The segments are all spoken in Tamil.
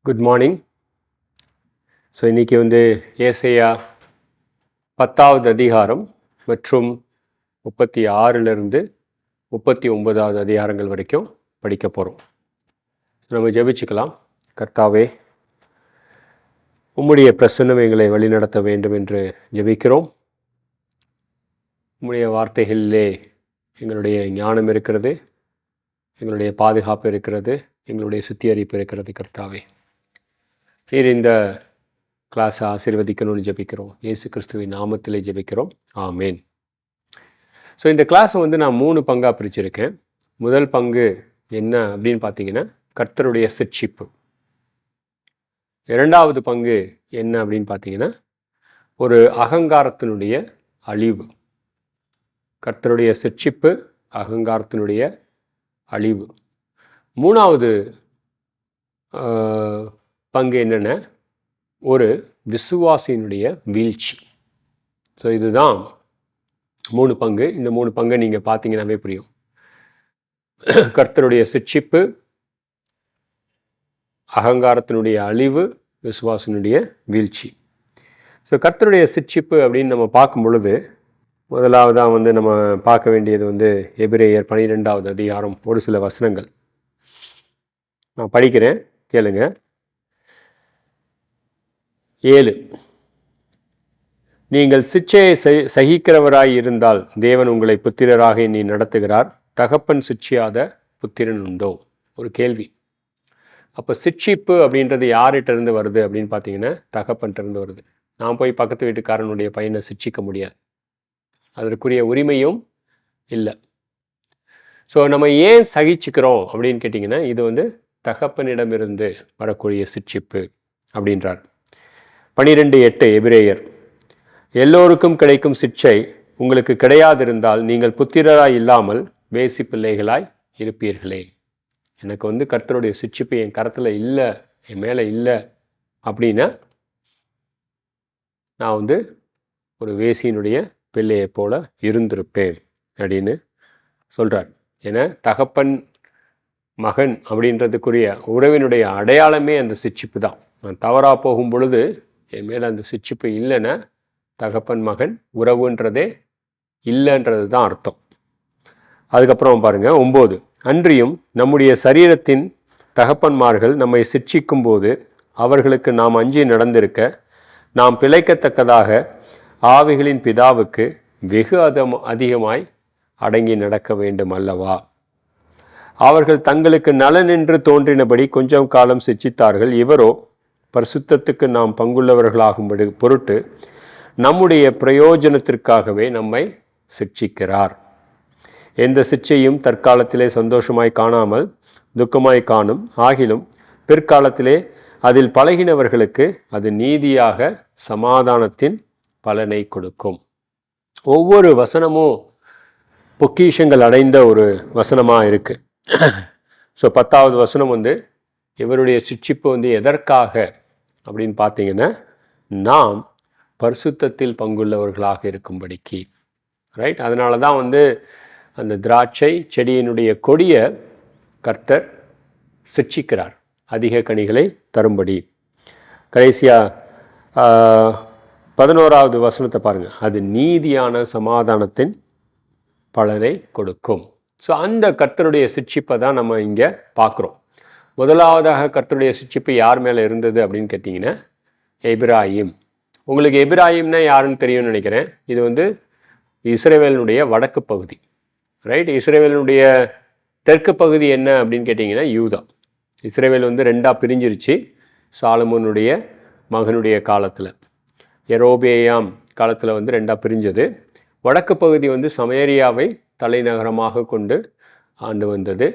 Good morning. ஸோ இன்றைக்கி ஏசாயா 10வது அதிகாரம் மற்றும் 36லிருந்து 39வது அதிகாரங்கள் வரைக்கும் படிக்க போகிறோம். நம்ம ஜெபிச்சுக்கலாம். கர்த்தாவே, உம்முடைய பிரசன்னம் எங்களை வழிநடத்த வேண்டும் என்று ஜெபிக்கிறோம். உம்முடைய வார்த்தைகளிலே எங்களுடைய ஞானம் இருக்கிறது, எங்களுடைய பாதுகாப்பு இருக்கிறது, எங்களுடைய சுத்திகரிப்பு இருக்கிறது. கர்த்தாவே, நீர் இந்த கிளாஸை ஆசீர்வதிக்கணும்னு ஜெபிக்கிறோம். இயேசு கிறிஸ்துவின் நாமத்திலே ஜெபிக்கிறோம். ஆமேன். ஸோ இந்த கிளாஸை நான் 3 பங்காக பிரிச்சிருக்கேன். முதல் பங்கு என்ன அப்படின்னு பார்த்தீங்கன்னா, கர்த்தருடைய சிட்சிப்பு. இரண்டாவது பங்கு என்ன அப்படின்னு பார்த்தீங்கன்னா, ஒரு அகங்காரத்தினுடைய அழிவு. கர்த்தருடைய சிட்சிப்பு, அகங்காரத்தினுடைய அழிவு. மூணாவது பங்கு என்னென்ன, ஒரு விசுவாசியினுடைய வீழ்ச்சி. ஸோ இதுதான் 3 பங்கு. இந்த 3 பங்கை நீங்கள் பார்த்தீங்கன்னாவே புரியும். கர்த்தருடைய சிட்சிப்பு, அகங்காரத்தினுடைய அழிவு, விசுவாசினுடைய வீழ்ச்சி. ஸோ கர்த்தருடைய சிட்சிப்பு அப்படின்னு நம்ம பார்க்கும் பொழுது, முதலாவதாக நம்ம பார்க்க வேண்டியது எபிரேயர் 12வது அதிகாரம் ஒரு சில வசனங்கள் நான் படிக்கிறேன், கேளுங்க. 7. நீங்கள் சிட்சையை சகிக்கிறவராய் இருந்தால் தேவன் உங்களை புத்திரராக எண்ணி நடத்துகிறார். தகப்பன் சிட்சியாத புத்திரன் உண்டோ? ஒரு கேள்வி. அப்போ சிட்சிப்பு அப்படின்றது யார்கிட்ட இருந்து வருது அப்படின்னு பார்த்தீங்கன்னா, தகப்பன்கிட்ட இருந்து வருது. நான் போய் பக்கத்து வீட்டுக்காரனுடைய பையனை சிட்சிக்க முடியாது, அதற்குரிய உரிமையும் இல்லை. ஸோ நம்ம ஏன் சகிச்சுக்கிறோம் அப்படின்னு கேட்டிங்கன்னா, இது தகப்பனிடமிருந்து வரக்கூடிய சிட்சிப்பு அப்படின்றார். 12:8 எபிரேயர், எல்லோருக்கும் கிடைக்கும் சிட்சை உங்களுக்கு கிடையாதிருந்தால் நீங்கள் புத்திரராய் இல்லாமல் வேசி பிள்ளைகளாய் இருப்பீர்களே. எனக்கு கர்த்தருடைய சிட்சிப்பு என் கரத்தில் இல்லை, என் மேலே இல்லை அப்படின்னா நான் ஒரு வேசியினுடைய பிள்ளையை போல இருந்திருப்பேன் அப்படின்னு சொல்கிறார். ஏன்னா தகப்பன் மகன் அப்படின்றதுக்குரிய உறவினுடைய அடையாளமே அந்த சிட்சிப்பு தான். நான் தவறாக போகும் பொழுது என் மேலே அந்த சிட்சிப்பு இல்லைன்னா தகப்பன் மகன் உறவுன்றதே இல்லைன்றது தான் அர்த்தம். அதுக்கப்புறம் பாருங்கள் 9. அன்றியும் நம்முடைய சரீரத்தின் தகப்பன்மார்கள் நம்மை சிட்சிக்கும் போது அவர்களுக்கு நாம் அஞ்சி நடந்திருக்க நாம் பிழைக்கத்தக்கதாக ஆவிகளின் பிதாவுக்கு வெகு அதிகமாய் அடங்கி நடக்க வேண்டும் அல்லவா? அவர்கள் தங்களுக்கு நலனென்று தோன்றினபடி கொஞ்சம் காலம் சிட்சித்தார்கள். இவரோ பரிசுத்தத்துக்கு நாம் பங்குள்ளவர்களாகும்படி பொருட்டு நம்முடைய பிரயோஜனத்திற்காகவே நம்மை சிட்சிக்கிறார். எந்த சிட்சையும் தற்காலத்திலே சந்தோஷமாய் காணாமல் துக்கமாய் காணும். ஆகிலும் பிற்காலத்திலே அதில் பழகினவர்களுக்கு அது நீதியாக சமாதானத்தின் பலனை கொடுக்கும். ஒவ்வொரு வசனமும் பொக்கிஷங்கள் அடைந்த ஒரு வசனமாக இருக்குது. ஸோ 10வது வசனம் இவருடைய சிட்சிப்பு எதற்காக அப்படின்னு பார்த்தீங்கன்னா, நாம் பரிசுத்தத்தில் பங்குள்ளவர்களாக இருக்கும்படிக்கு. ரைட். அதனால தான் அந்த திராட்சை செடியினுடைய கொடியை கர்த்தர் சிட்சிக்கிறார், அதிக கனிகளை தரும்படி. கடைசியாக 11வது வசனத்தை பாருங்கள். அது நீதியான சமாதானத்தின் பலனை கொடுக்கும். ஸோ அந்த கர்த்தருடைய சிட்சிப்பை தான் நம்ம இங்கே பார்க்குறோம். முதலாவதாக கர்த்தருடைய சிட்சிப்பு யார் மேலே இருந்தது அப்படின்னு கேட்டிங்கன்னா, எபிராயிம். உங்களுக்கு எபிராயிம்னா யாருன்னு தெரியும்னு நினைக்கிறேன். இது இஸ்ரவேலினுடைய வடக்கு பகுதி. ரைட். இஸ்ரவேலினுடைய தெற்கு பகுதி என்ன அப்படின்னு கேட்டிங்கன்னா யூதா. இஸ்ரவேல் 2ஆக பிரிஞ்சிருச்சு சாலமோனுடைய மகனுடைய காலத்தில். யெரொபெயாம் காலத்தில் 2ஆக பிரிஞ்சது. வடக்கு பகுதி சமேரியாவை தலைநகரமாக கொண்டு ஆண்டு வந்தது.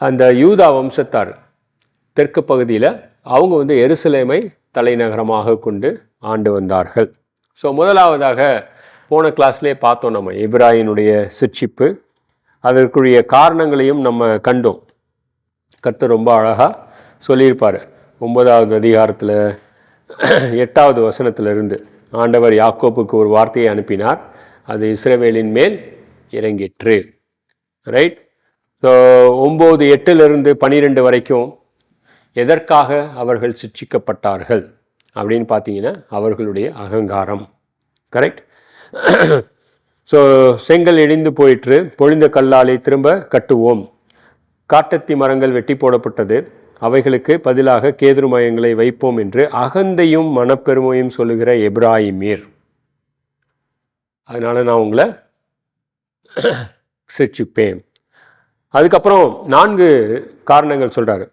அந்த யூதா வம்சத்தார் தெற்கு பகுதியில் அவங்க எருசலேமை தலைநகரமாக கொண்டு ஆண்டு வந்தார்கள். ஸோ முதலாவதாக போன கிளாஸ்லேயே பார்த்தோம் நம்ம எபிராயினுடைய சிட்சிப்பு. அதற்குரிய காரணங்களையும் நம்ம கண்டோம். கர்த்தர் ரொம்ப அழகாக சொல்லியிருப்பார். 9வது அதிகாரத்தில் 8வது வசனத்திலிருந்து ஆண்டவர் யாக்கோப்புக்கு ஒரு வார்த்தையை அனுப்பினார், அது இஸ்ரவேலின் மேல் இறங்கிற்று. ரைட். ஸோ 9:8 வரைக்கும் எதற்காக அவர்கள் சிட்சிக்கப்பட்டார்கள் அப்படின்னு பார்த்தீங்கன்னா அவர்களுடைய அகங்காரம். கரெக்ட். ஸோ செங்கல் இடிந்து போயிற்று, பொழிந்த கல்லாலை திரும்ப கட்டுவோம். காட்டத்தி மரங்கள் வெட்டி போடப்பட்டது, அவைகளுக்கு பதிலாக கேதுரு மயங்களை வைப்போம் என்று அகந்தையும் மனப்பெருமையும் சொல்லுகிற எப்ராஹிமீர். அதனால நான் உங்களை சிட்சிப்பேன். அதுக்கப்புறம் 4 காரணங்கள் சொல்றாரு.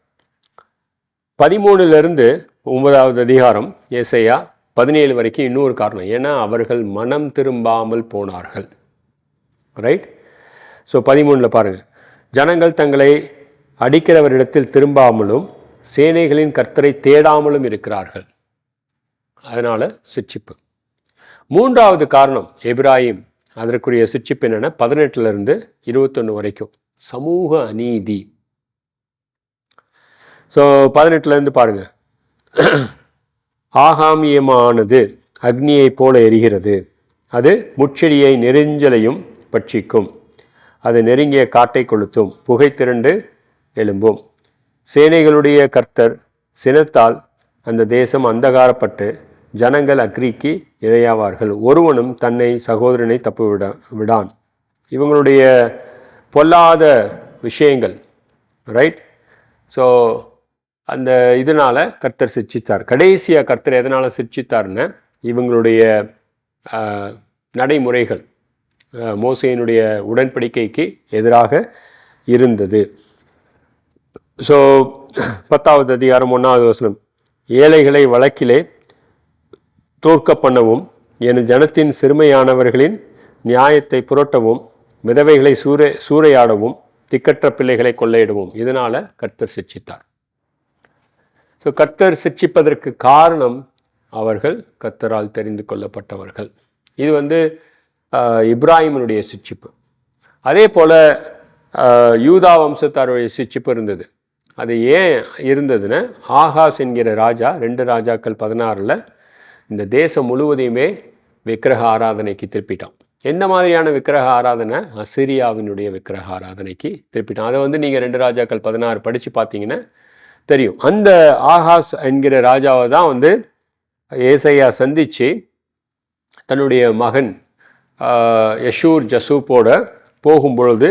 13 9வது அதிகாரம் ஏசாயா 17 வரைக்கும் இன்னொரு காரணம். ஏன்னா அவர்கள் மனம் திரும்பாமல் போனார்கள். ரைட். ஸோ 13 பாருங்கள், ஜனங்கள் தங்களை அடிக்கிறவரிடத்தில் திரும்பாமலும் சேனைகளின் கர்த்தரை தேடாமலும் இருக்கிறார்கள், அதனால் சிட்சிப்பு. 3வது காரணம் எப்ராஹிம், அதற்குரிய சிட்சிப்பு என்னென்னா 18 21 வரைக்கும் சமூக அநீதி. ஸோ 18 பாருங்கள், ஆகாமியமானது அக்னியை போல எரிகிறது, அது முட்செடியை நெருஞ்சலையும் பட்சிக்கும், அது நெருங்கிய காட்டை கொளுத்தும், புகை திரண்டு எழும்பும். சேனைகளுடைய கர்த்தர் சினத்தால் அந்த தேசம் அந்தகாரப்பட்டு ஜனங்கள் அக்னிக்கு இரையாவார்கள், ஒருவனும் தன்னை சகோதரனை தப்பு விடான். இவங்களுடைய பொல்லாத விஷயங்கள். ரைட். ஸோ அந்த இதனால் கர்த்தர் சிட்சித்தார். கடைசியாக கர்த்தர் எதனால் சிட்சித்தார்னு இவங்களுடைய நடைமுறைகள் மோசேயினுடைய உடன்படிக்கைக்கு எதிராக இருந்தது. ஸோ 10வது அதிகாரம் 1வது வசனம், ஏழைகளை வழக்கிலே தோற்க பண்ணவும், என் ஜனத்தின் சிறுமையானவர்களின் நியாயத்தை புரட்டவும், விதவைகளை சூறையாடவும், திக்கற்ற பிள்ளைகளை கொள்ளையிடவும். இதனால் கர்த்தர் சிட்சித்தார். ஸோ கர்த்தர் சிட்சிப்பதற்கு காரணம் அவர்கள் கர்த்தரால் தெரிந்து கொள்ளப்பட்டவர்கள். இது இப்ராஹிமனுடைய சிட்சிப்பு. அதே போல் யூதா வம்சத்தாருடைய சிட்சிப்பு இருந்தது. அது ஏன் இருந்ததுன்னா, ஆகாஸ் என்கிற ராஜா 2 ராஜாக்கள் 16 இந்த தேசம் முழுவதையுமே விக்கிரக ஆராதனைக்கு திருப்பிட்டான். எந்த மாதிரியான விக்கிரக ஆராதனை? அசிரியாவினுடைய விக்கிரக ஆராதனைக்கு திருப்பிட்டான். அதை நீங்கள் 2 ராஜாக்கள் 16 படித்து பார்த்தீங்கன்னா தெரியும். அந்த ஆகாஸ் என்கிற ராஜாவை தான் ஏசாயா சந்தித்து தன்னுடைய மகன் யஷூர் ஜசூப்போட போகும்பொழுது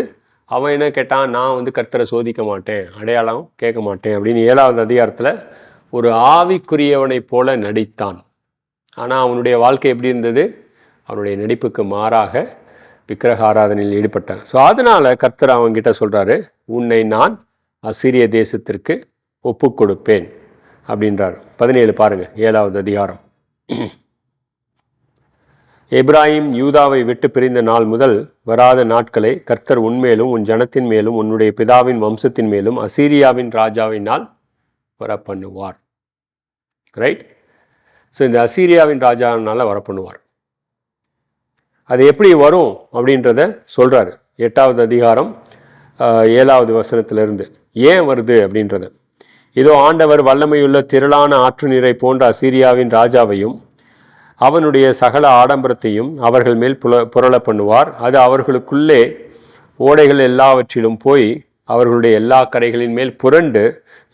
அவன் என்ன கேட்டான், நான் கர்த்தரை சோதிக்க மாட்டேன், அடையாளம் கேட்க மாட்டேன் அப்படின்னு 7வது அதிகாரத்தில் ஒரு ஆவிக்குரியவனை போல நடித்தான். ஆனால் அவனுடைய வாழ்க்கை எப்படி இருந்தது? அவனுடைய நடிப்புக்கு மாறாக விக்கிரக ஆராதனையில் ஈடுபட்டான். ஸோ அதனால் கர்த்தர் அவன்கிட்ட சொல்கிறாரு, உன்னை நான் அசீரிய தேசத்திற்கு ஒப்பு கொடுப்பேன் அப்படின்றார். 17 பாருங்கள், 7வது அதிகாரம். எப்ராஹிம் யூதாவை விட்டு பிரிந்த நாள் முதல் வராத நாட்களை கர்த்தர் உன்மேலும் உன் ஜனத்தின் மேலும் உன்னுடைய பிதாவின் வம்சத்தின் மேலும் அசீரியாவின் ராஜாவினால் வர பண்ணுவார். ரைட். ஸோ இந்த அசீரியாவின் ராஜாவினால் வர பண்ணுவார். அது எப்படி வரும் அப்படின்றத சொல்கிறாரு 8வது அதிகாரம் 7வது வசனத்திலிருந்து. ஏன் வருது அப்படின்றத, இதோ ஆண்டவர் வல்லமையுள்ள திரளான ஆற்று நீரை போன்ற அசீரியாவின் ராஜாவையும் அவனுடைய சகல ஆடம்பரத்தையும் அவர்கள் மேல் புரள பண்ணுவார். அது அவர்களுக்குள்ளே ஓடைகள் எல்லாவற்றிலும் போய் அவர்களுடைய எல்லா கரைகளின் மேல் புரண்டு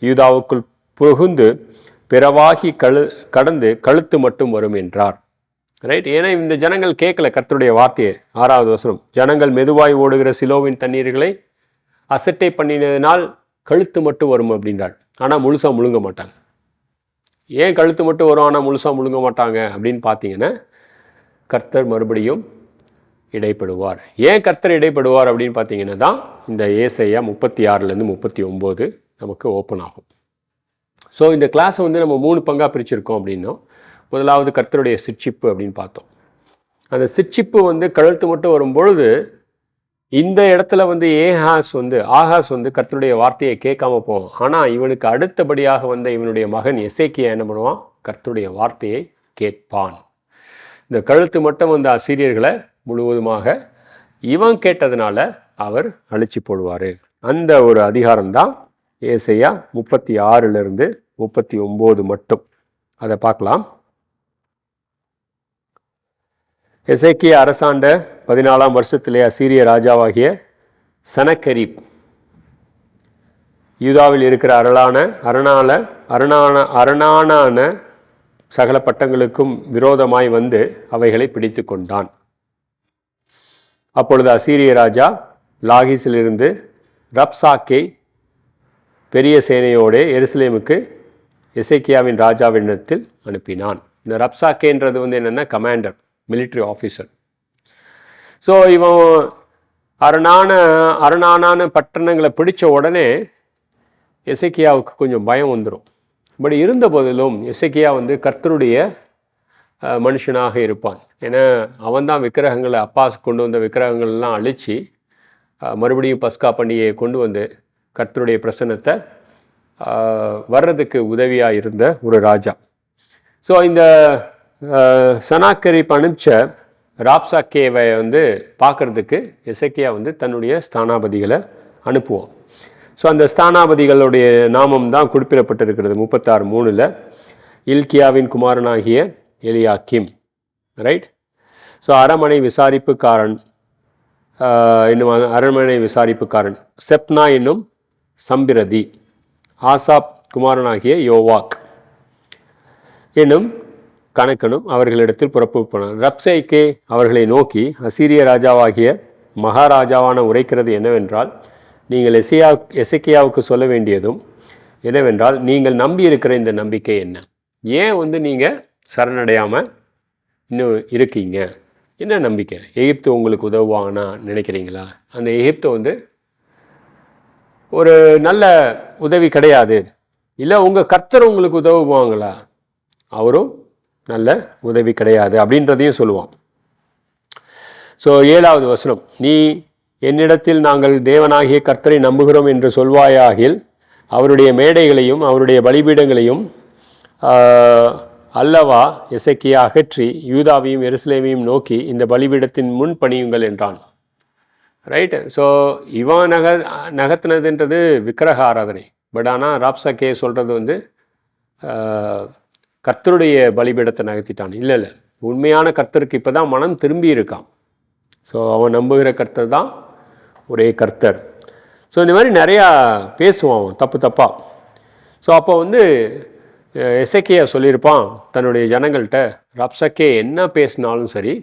யூதாவுக்குள் புகுந்து பிறவாகி கடந்து கழுத்து மட்டும் வரும் என்றார். ரைட். ஏன்னா இந்த ஜனங்கள் கேட்கல கர்த்தருடைய வார்த்தையை. 6வது வசனம், ஜனங்கள் மெதுவாய் ஓடுகிற சிலோவின் தண்ணீர்களை அசட்டை பண்ணினதினால் கழுத்து மட்டும் வரும் அப்படின்றார். ஆனால் முழுசாக முழுங்க மாட்டாங்க. ஏன் கழுத்து மட்டும் வரும் ஆனால் முழுசாக முழுங்க மாட்டாங்க அப்படின்னு பார்த்தீங்கன்னா, கர்த்தர் மறுபடியும் இடைப்படுவார். ஏன் கர்த்தர் இடைப்படுவார் அப்படின்னு பார்த்தீங்கன்னா தான் இந்த ஏசாயா 36 39 நமக்கு ஓப்பன் ஆகும். ஸோ இந்த கிளாஸை நம்ம 3 பங்காக பிரிச்சிருக்கோம் அப்படின்னோம். முதலாவது கர்த்தருடைய சிட்சிப்பு அப்படின்னு பார்த்தோம். அந்த சிட்சிப்பு கழுத்து மட்டும் வரும்பொழுது இந்த இடத்துல ஆகாஸ் கர்த்தருடைய வார்த்தையை கேட்காம போவான். ஆனால் இவனுக்கு அடுத்தபடியாக இவனுடைய மகன் எசேக்கியா என்ன பண்ணுவான்? கர்த்தருடைய வார்த்தையை கேட்பான். இந்த கழுத்து மட்டும் அசீரியர்களை முழுவதுமாக இவன் கேட்டதுனால அவர் அழிச்சு போடுவார். அந்த ஒரு அதிகாரம் தான் ஏசாயா 36 39 மட்டும். அதை பார்க்கலாம். எசேக்கியா அரசாண்ட 14ஆம் வருஷத்திலே அசீரிய ராஜாவாகிய சனகெரிப் யூதாவில் இருக்கிற அரணான சகல பட்டங்களுக்கும் விரோதமாய் வந்து அவைகளை பிடித்து கொண்டான். அப்பொழுது அசீரிய ராஜா லாகிஸிலிருந்து ரப்சாக்கே பெரிய சேனையோடு எருசலேமுக்கு எசேக்கியாவின் ராஜாவினிடத்தில் அனுப்பினான். இந்த ரப்சாக்கேன்றது வந்து என்னென்னா கமாண்டர், மிலிட்ரி ஆஃபீஸர். ஸோ இவன் அரணான பட்டணங்களை பிடிச்ச உடனே எசேக்கியாவுக்கு கொஞ்சம் பயம் வந்துடும். பட் இருந்த போதிலும் எசேக்கியா வந்து கர்த்தருடைய மனுஷனாக இருப்பான். ஏன்னா அவன்தான் விக்கிரகங்களை, அப்பா கொண்டு வந்த விக்கிரகங்கள்லாம் அழித்து மறுபடியும் பஸ்கா பண்டிகையை கொண்டு வந்து கர்த்தருடைய பிரசன்னத்தை வர்றதுக்கு உதவியாக இருந்த ஒரு ராஜா. ஸோ இந்த சனாக்கரிப் அனுப்பிச்ச ராப்சாக்கேவை வந்து பார்க்குறதுக்கு எசேக்கியா வந்து தன்னுடைய ஸ்தானாபதிகளை அனுப்புவோம். ஸோ அந்த ஸ்தானாபதிகளுடைய நாமம் தான் குறிப்பிடப்பட்டிருக்கிறது 36:3. இல்கியாவின் குமாரனாகிய எலியாக்கிம், ரைட். ஸோ அரண்மனை விசாரிப்புக்காரன் செப்னா என்னும் சம்பிரதி, ஆசாப் குமாரனாகிய யோவாக் என்னும் கணக்கனும் அவர்களிடத்தில் புறப்பு போனார். ரப்சேக்கே அவர்களை நோக்கி, அசீரிய ராஜாவாகிய மகாராஜாவான உரைக்கிறது என்னவென்றால், நீங்கள் எசேக்கியாவுக்கு சொல்ல வேண்டியதும் என்னவென்றால், நீங்கள் நம்பியிருக்கிற இந்த நம்பிக்கை என்ன? ஏன் வந்து நீங்கள் சரணடையாமல் இன்னும் இருக்கீங்க? என்ன நம்பிக்கை? எகிப்து உங்களுக்கு உதவுவாங்கன்னா நினைக்கிறீங்களா? அந்த எகிப்து வந்து ஒரு நல்ல உதவி கிடையாது. இல்லை உங்கள் கர்த்தர் உங்களுக்கு உதவுவாங்களா? அவரும் நல்ல உதவி கிடையாது அப்படின்றதையும் சொல்லுவான். ஸோ 7வது வசனம், நீ என்னிடத்தில் நாங்கள் தேவனாகிய கர்த்தரை நம்புகிறோம் என்று சொல்வாயாகில் அவருடைய மேடைகளையும் அவருடைய பலிபீடங்களையும் அல்லவா எசேக்கியா அகற்றி யூதாவையும் எருசலேமையும் நோக்கி இந்த பலிபீடத்தின் முன் பணியுங்கள் என்றான். ரைட்டு. ஸோ இவன் நகர்த்தினதுன்றது விக்கிரக ஆராதனை. பட் ஆனால் ராப்சாக்கே சொல்கிறது வந்து கர்த்தருடைய பலிபீடத்தை நகர்த்திட்டான். இல்லை, உண்மையான கர்த்தருக்கு இப்போ தான் மனம் திரும்பி இருக்கான். ஸோ அவன் நம்புகிற கர்த்தர் தான் ஒரே கர்த்தர். ஸோ இந்த மாதிரி நிறையா பேசுவான் அவன் தப்பாக. ஸோ அப்போ வந்து எசேக்கியா சொல்லியிருப்பான் தன்னுடைய ஜனங்கள்கிட்ட, ரப்சாக்கே என்ன பேசினாலும் சரி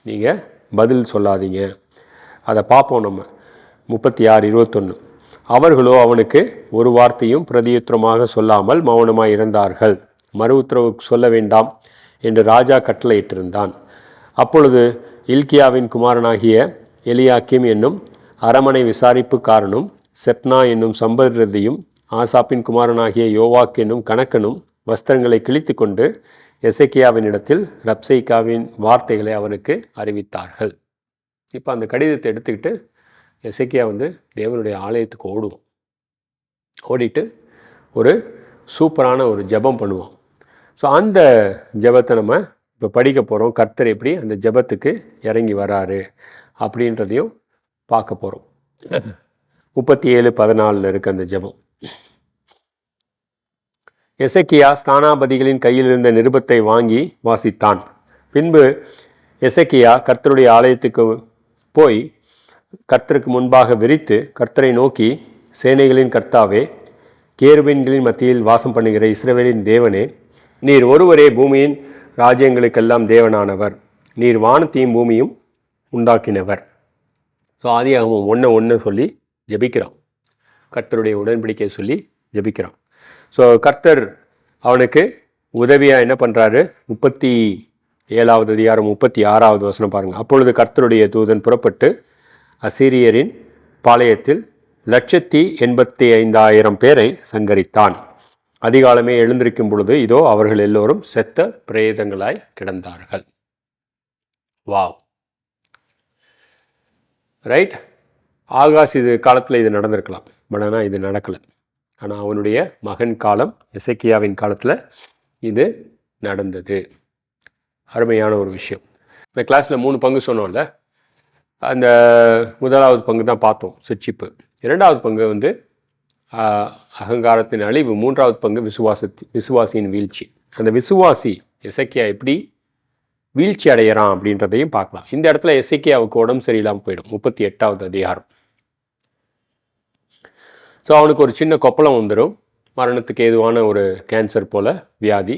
நீங்கள் பதில் சொல்லாதீங்க. அதை பார்ப்போம் நம்ம 36:21. அவர்களோ அவனுக்கு ஒரு வார்த்தையும் பிரதியுத்தரமாக சொல்லாமல் மௌனமாக இருந்தார்கள். மறு உத்தரவு சொல்ல வேண்டாம் என்று ராஜா கட்டளையிட்டிருந்தான். அப்பொழுது இல்கியாவின் குமாரனாகிய எலியாக்கிம் என்னும் அரமனை விசாரிப்புக்காரனும் செப்னா என்னும் சம்பிரதியும் ஆசாப்பின் குமாரனாகிய யோவாக் என்னும் கணக்கனும் வஸ்திரங்களை கிழித்து கொண்டு எசேக்கியாவினிடத்தில் ரப்சேக்காவின் வார்த்தைகளை அவனுக்கு அறிவித்தார்கள். இப்போ அந்த கடிதத்தை எடுத்துக்கிட்டு எசேக்கியா வந்து தேவனுடைய ஆலயத்துக்கு ஓடிட்டு ஒரு சூப்பரான ஒரு ஜெபம் பண்ணுவான். ஸோ அந்த ஜெபத்தை நம்ம இப்போ படிக்க போகிறோம். கர்த்தர் எப்படி அந்த ஜெபத்துக்கு இறங்கி வராரு அப்படின்றதையும் பார்க்க போகிறோம். 37:14 இருக்கு அந்த ஜெபம். எசேக்கியா ஸ்தானாபதிகளின் கையில் இருந்த நிருபத்தை வாங்கி வாசித்தான். பின்பு எசேக்கியா கர்த்தருடைய ஆலயத்துக்கு போய் கர்த்தருக்கு முன்பாக விரித்து கர்த்தரை நோக்கி, சேனைகளின் கர்த்தாவே, கேருபீன்களின் மத்தியில் வாசம் பண்ணுகிற இஸ்ரவேலின் தேவனே, நீர் ஒருவரே பூமியின் ராஜ்யங்களுக்கெல்லாம் தேவனானவர். நீர் வானத்தையும் பூமியும் உண்டாக்கினவர். ஸோ ஆதியாகமம் 1:1 சொல்லி ஜெபிக்கிறான். கர்த்தருடைய உடன்படிக்கை சொல்லி ஜெபிக்கிறான். ஸோ கர்த்தர் அவனுக்கு உதவியாக என்ன பண்ணுறாரு? 37வது அதிகாரம் 36வது வசனம் பாருங்கள். அப்பொழுது கர்த்தருடைய தூதன் புறப்பட்டு அசீரியரின் பாளையத்தில் 185,000 பேரை சங்கரித்தான். அதிகாலமே எழுந்திருக்கும் பொழுது இதோ அவர்கள் எல்லோரும் செத்த பிரேதங்களாய் கிடந்தார்கள். Wow, right. ஆகாஷ் இது காலத்தில் இது நடந்திருக்கலாம், பட் ஆனால் இது நடக்கலை. ஆனால் அவனுடைய மகன் காலம் எசேக்கியாவின் காலத்தில் இது நடந்தது. அருமையான ஒரு விஷயம். இந்த கிளாஸில் 3 பங்கு சொன்னோம்ல, அந்த முதலாவது பங்கு தான் பார்த்தோம், சிட்சிப்பு. 2வது பங்கு வந்து அகங்காரத்தின் அழிவு. 3வது பங்கு விசுவாசியின் வீழ்ச்சி. அந்த விசுவாசி எசேக்கியா எப்படி வீழ்ச்சி அடைகிறான் அப்படின்றதையும் பார்க்கலாம். இந்த இடத்துல எசேக்கியாவுக்கு உடம்பு சரியில்லாமல் போயிடும். 38வது அதிகாரம். ஸோ அவனுக்கு ஒரு சின்ன கொப்பளம் வந்துடும், மரணத்துக்கு ஏதுவான ஒரு கேன்சர் போல் வியாதி.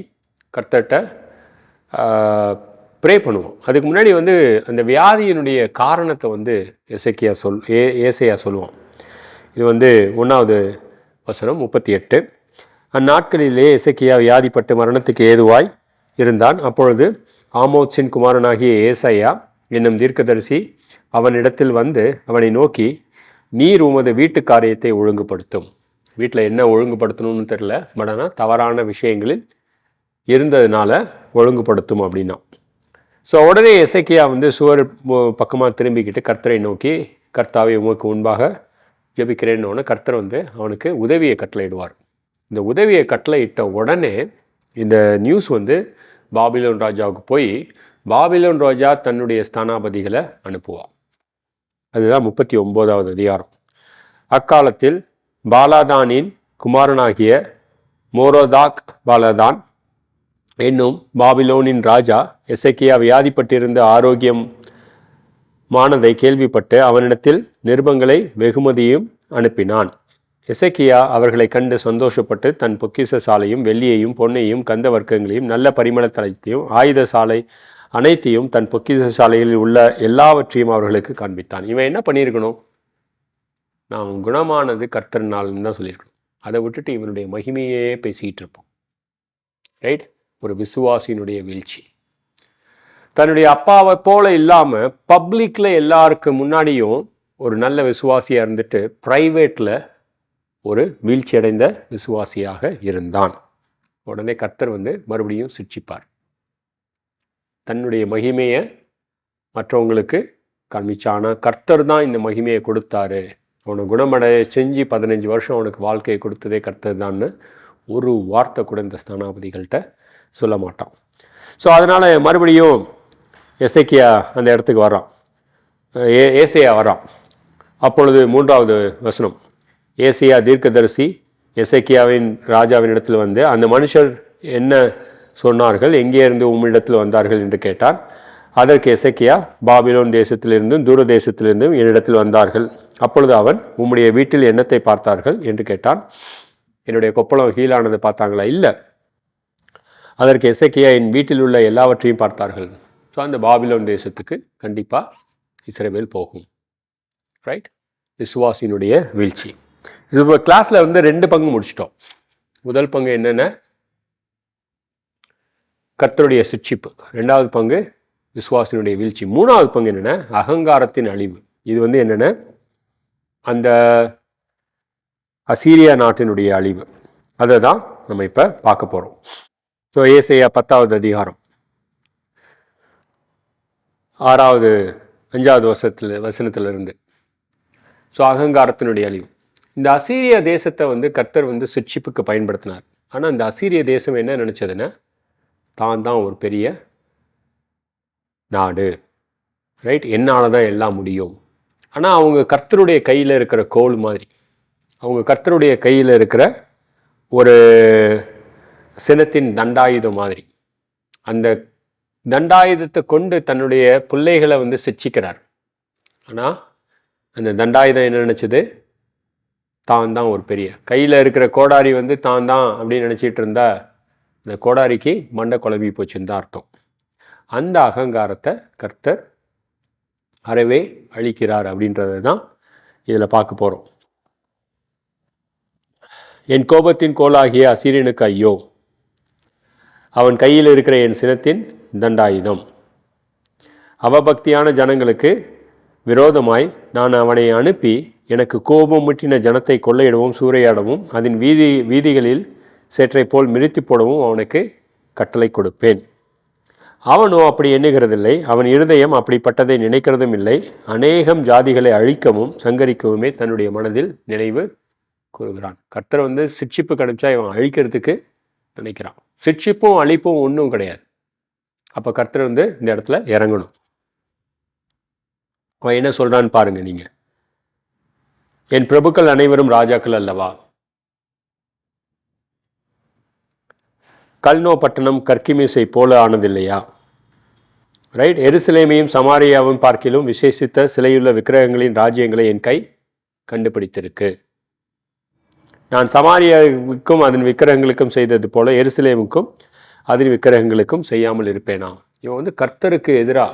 கர்த்தர்கிட்ட ப்ரே பண்ணுவோம். அதுக்கு முன்னாடி வந்து அந்த வியாதியினுடைய காரணத்தை வந்து ஏசையா சொல்லுவோம். இது வந்து 1வது வசனம் 38. அந்நாட்களிலே எசேக்கியா வியாதிப்பட்டு மரணத்துக்கு ஏதுவாய் இருந்தான். அப்பொழுது ஆமோத்சின் குமாரனாகிய ஏசாயா என்னும் தீர்க்கதரிசி அவனிடத்தில் வந்து அவனை நோக்கி, நீர் உமது வீட்டு காரியத்தை ஒழுங்குபடுத்தும். வீட்டில் என்ன ஒழுங்குபடுத்தணும்னு தெரில, பட் ஆனால் தவறான விஷயங்களில் இருந்ததுனால ஒழுங்குபடுத்தும் அப்படின்னா. ஸோ உடனே எசேக்கியா வந்து சுவர் பக்கமாக திரும்பிக்கிட்டு கர்த்தரை நோக்கி, கர்த்தாவை உமக்கு முன்பாக ஜெபிக்கிறேன்னு கர்த்தர் வந்து அவனுக்கு உதவியை கட்டளையிடுவார். இந்த உதவியை கட்டளையிட்ட உடனே இந்த நியூஸ் வந்து பாபிலோன் ராஜாவுக்கு போய் பாபிலோன் ராஜா தன்னுடைய ஸ்தானாபதிகளை அனுப்புவார். அதுதான் 39வது அதிகாரம். அக்காலத்தில் பாலாதானின் குமாரனாகிய மோரோதாக் பாலாதான் என்னும் பாபிலோனின் ராஜா எசேக்கியா வியாதிப்பட்டிருந்த ஆரோக்கியமானதை கேள்விப்பட்டு அவனிடத்தில் நிருபங்களை வெகுமதியும் அனுப்பினான். எசேக்கியா அவர்களை கண்டு சந்தோஷப்பட்டு தன் பொக்கிஷ சாலையும் வெள்ளியையும் பொன்னையும் கந்த வர்க்கங்களையும் நல்ல பரிமள தளத்தையும் ஆயுத சாலை அனைத்தையும் தன் பொக்கிஷ சாலையில் உள்ள எல்லாவற்றையும் அவர்களுக்கு காண்பித்தான். இவன் என்ன பண்ணியிருக்கணும்? நான் குணமானது கர்த்தர்னால்னு தான் சொல்லியிருக்கணும். அதை விட்டுட்டு இவனுடைய மகிமையே பேசிக்கிட்டு இருப்போம். ரைட்? ஒரு விசுவாசியினுடைய வீழ்ச்சி. தன்னுடைய அப்பாவை போல இல்லாமல் பப்ளிக்கில் எல்லாருக்கு முன்னாடியும் ஒரு நல்ல விசுவாசியாக இருந்துட்டு ப்ரைவேட்டில் ஒரு வீழ்ச்சி அடைந்த விசுவாசியாக இருந்தான். உடனே கர்த்தர் வந்து மறுபடியும் சிட்சிப்பார். தன்னுடைய மகிமையை மற்றவங்களுக்கு காண்பிச்சானா கர்த்தர் தான் இந்த மகிமையை கொடுத்தாரு, அவனை குணமடைய செஞ்சு 15 வருஷம் அவனுக்கு வாழ்க்கையை கொடுத்ததே கர்த்தர் தான்னு ஒரு வார்த்தை கூட இந்த ஸ்தானாபதிகள்கிட்ட சொல்ல மாட்டான். ஸோ அதனால் மறுபடியும் எசேக்கியா அந்த இடத்துக்கு வரான், ஏசையா வரான். அப்பொழுது 3வது வசனம், ஏசையா தீர்க்கதரிசி எசேக்கியாவின் ராஜாவின் இடத்தில் வந்து அந்த மனுஷர் என்ன சொன்னார்கள், எங்கே இருந்து உம்மிடத்தில் வந்தார்கள் என்று கேட்டார். அதற்கு எசேக்கியா, பாபிலோன் தேசத்திலிருந்தும் தூர தேசத்திலிருந்தும் என்னிடத்தில் வந்தார்கள். அப்பொழுது அவன், உம்முடைய வீட்டில் என்னத்தை பார்த்தார்கள் என்று கேட்டான். என்னுடைய கொப்பளம் ஹீலானதை பார்த்தாங்களா? இல்லை. அதற்கு எசேக்கியா, என் வீட்டில் உள்ள எல்லாவற்றையும் பார்த்தார்கள். ஸோ அந்த பாபிலோன் தேசத்துக்கு கண்டிப்பாக இஸ்ரவேல் போகும். ரைட்? விசுவாசியினுடைய வீழ்ச்சி. இது கிளாஸில் வந்து 2 பங்கு முடிச்சிட்டோம். முதல் பங்கு என்னென்ன? கர்த்தருடைய சிட்சிப்பு. 2வது பங்கு விசுவாசியினுடைய வீழ்ச்சி. 3வது பங்கு என்னென்ன? அகங்காரத்தின் அழிவு. இது வந்து என்னென்ன? அந்த அசீரியா நாட்டினுடைய அழிவு. அதை தான் நம்ம இப்போ பார்க்க போகிறோம். ஸோ ஏசாயா 10வது அதிகாரம் 5வது வசனத்திலிருந்து. ஸோ அகங்காரத்தினுடைய அழிவு. இந்த அசீரிய தேசத்தை வந்து கர்த்தர் வந்து சிட்சிப்புக்கு பயன்படுத்தினார். ஆனால் இந்த அசீரிய தேசம் என்ன நினச்சதுன்னா, தான் ஒரு பெரிய நாடு, ரைட், என்னால் தான் எல்லாம் முடியும். ஆனால் அவங்க கர்த்தருடைய கையில் இருக்கிற கோல் மாதிரி, அவங்க கர்த்தருடைய கையில் இருக்கிற ஒரு சினத்தின் தண்டாயுதம் மாதிரி, அந்த தண்டாயுதத்தை கொண்டு தன்னுடைய பிள்ளைகளை வந்து சிட்சிக்கிறார். ஆனால் அந்த தண்டாயுதம் என்ன நினச்சது? தான் ஒரு பெரிய, கையில் இருக்கிற கோடாரி வந்து தான் அப்படின்னு நினச்சிட்டு இருந்தா இந்த கோடாரிக்கு மண்டை குழம்பி போச்சுன்னு தான் அர்த்தம். அந்த அகங்காரத்தை கர்த்தர் அறவே அழிக்கிறார் அப்படின்றத தான் இதில் பார்க்க போகிறோம். என் கோபத்தின் கோலாகிய அசீரியனுக்கு ஐயோ, அவன் கையில் இருக்கிற என் சினத்தின் தண்டாயுதம். அவபக்தியான ஜனங்களுக்கு விரோதமாய் நான் அவனை அனுப்பி எனக்கு கோபம் முட்டின ஜனத்தை கொள்ளையிடவும் சூறையாடவும் அதன் வீதிகளில் சேற்றை போல் மிதித்து போடவும் அவனுக்கு கட்டளை கொடுப்பேன். அவனோ அப்படி எண்ணுகிறதில்லை, அவன் இருதயம் அப்படிப்பட்டதை நினைக்கிறதும் இல்லை. அநேகம் ஜாதிகளை அழிக்கவும் சங்கரிக்கவுமே தன்னுடைய மனதில் நினைவு கூறுகிறான். கர்த்தர் வந்து சிட்சிப்பு கிடைச்சா இவன் அழிக்கிறதுக்கு நினைக்கிறான். சிட்சிப்பும் அழிப்பும் ஒன்றும் கிடையாது. அப்போ கர்த்தர் வந்து இந்த இடத்துல இறங்கணும். அவன் என்ன சொல்கிறான்னு பாருங்கள் நீங்கள். என் பிரபுக்கள் அனைவரும் ராஜாக்கள் அல்லவா? கல்னோ பட்டணம் கற்கிமீசை போல ஆனதில்லையா? ரைட்? எருசலேமையும் சமாரியாவும் பார்க்கிலும் விசேஷித்த சிலையுள்ள விக்கிரகங்களின் ராஜ்யங்களை என் கை கண்டுபிடித்திருக்கு. நான் சமாரியாவுக்கும் அதன் விக்கிரகங்களுக்கும் செய்தது போல எருசலேமுக்கும் அதன் விக்கிரகங்களுக்கும் செய்யாமல் இருப்பேனா. இவன் வந்து கர்த்தருக்கு எதிராக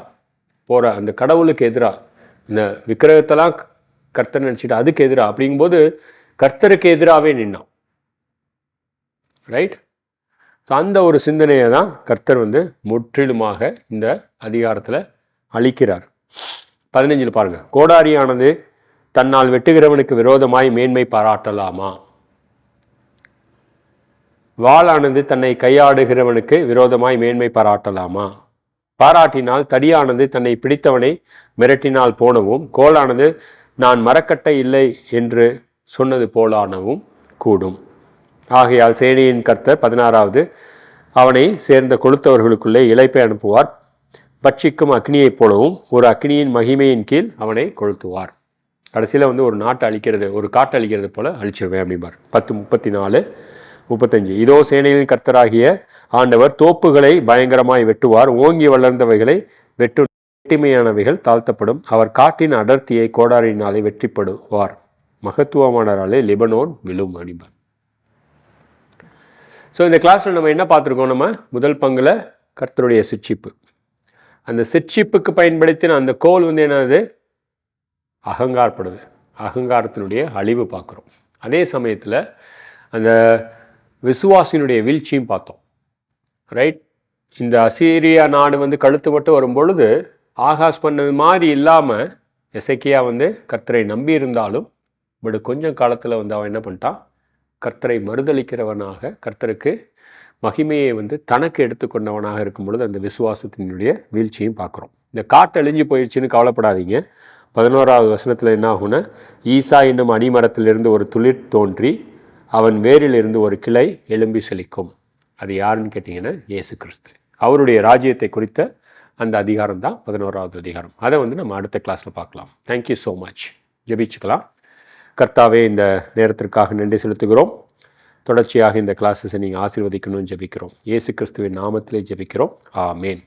போகிற, அந்த கடவுளுக்கு எதிராக, இந்த விக்கிரகத்தெல்லாம் கர்த்தர் நினச்சிட்டு அதுக்கு எதிராக, அப்படிங்கும்போது கர்த்தருக்கு எதிராகவே நின்னான். ரைட். ஸோ அந்த ஒரு சிந்தனையை தான் கர்த்தர் வந்து முற்றிலுமாக இந்த அதிகாரத்தில் அளிக்கிறார். 15 பாருங்கள். கோடாரியானது தன்னால் வெட்டுகிறவனுக்கு விரோதமாய் மேன்மை பாராட்டலாமா? வாளானது தன்னை கையாடுகிறவனுக்கு விரோதமாய் மேன்மை பாராட்டலாமா? பாராட்டினால் தடியானது தன்னை பிடித்தவனை மிரட்டினால் போனவும், கோலானது நான் மரக்கட்டை இல்லை என்று சொன்னது போலானவும் கூடும். ஆகையால் சேனையின் கர்த்தர் 16வது அவனை சேர்ந்த கொளுத்தவர்களுக்குள்ளே இளைப்பை அனுப்புவார். பட்சிக்கும் அக்னியைப் போலவும் ஒரு அக்னியின் மகிமையின் கீழ் அவனை கொளுத்துவார். கடைசியில் வந்து ஒரு நாட்டை அழிக்கிறது, ஒரு காட்டை அழிக்கிறது போல அழிச்சிருவேன் அப்படிம்பார். 10:34-35. இதோ சேனையின் கர்த்தராகிய ஆண்டவர் தோப்புகளை பயங்கரமாய் வெட்டுவார், ஓங்கி வளர்ந்தவைகளை வெட்டிமையானவைகள் தாழ்த்தப்படும். அவர் காட்டின் அடர்த்தியை கோடாரினாலே வெற்றிப்படுவார், மகத்துவமானராலே லிபனோன் விழும் அப்படிம்பார். ஸோ இந்த கிளாஸில் நம்ம என்ன பார்த்துருக்கோம்? நம்ம முதல் பங்கில் கர்த்தருடைய சிட்சிப்பு, அந்த சிட்சிப்புக்கு பயன்படுத்தின அந்த கோல் வந்து என்னது? அகங்காரப்படுது, அகங்காரத்தினுடைய அழிவு பார்க்குறோம். அதே சமயத்தில் அந்த விசுவாசினுடைய வீழ்ச்சியும் பார்த்தோம். ரைட். இந்த அசீரியா நாடு வந்து கழுத்து மட்டும் வரும் பொழுது ஆகாஷ் பண்ணது மாதிரி இல்லாமல் எசேக்கியா வந்து கர்த்தரை நம்பி இருந்தாலும் பட் கொஞ்சம் காலத்தில் வந்து அவன் என்ன பண்ணிட்டான்? கர்த்தரை மறுதளிக்கிறவனாக, கர்த்தருக்கு மகிமையை வந்து தனக்கு எடுத்துக்கொண்டவனாக இருக்கும் பொழுது அந்த விசுவாசத்தினுடைய வீழ்ச்சியும் பார்க்குறோம். இந்த காட்டு அழிஞ்சு போயிடுச்சுன்னு கவலைப்படாதீங்க. 11வது வசனத்தில் என்ன ஆகும்னா, ஈசா என்னும் அடிமரத்திலிருந்து ஒரு துளிர் தோன்றி அவன் வேரிலிருந்து ஒரு கிளை எழும்பி செழிக்கும். அது யாருன்னு கேட்டிங்கன்னா இயேசு கிறிஸ்து. அவருடைய ராஜ்யத்தை குறித்த அந்த அதிகாரம் தான் 11வது அதிகாரம். அதை வந்து நம்ம அடுத்த கிளாஸில் பார்க்கலாம். Thank you so much. ஜெபிச்சுக்கலாம். கர்த்தாவே, இந்த நேரத்திற்காக நன்றி செலுத்துகிறோம். தொடர்ச்சியாக இந்த கிளாஸஸை நீங்கள் ஆசீர்வதிக்கணும்னு ஜெபிக்கிறோம். இயேசு கிறிஸ்துவின் நாமத்திலே ஜெபிக்கிறோம். ஆமேன்.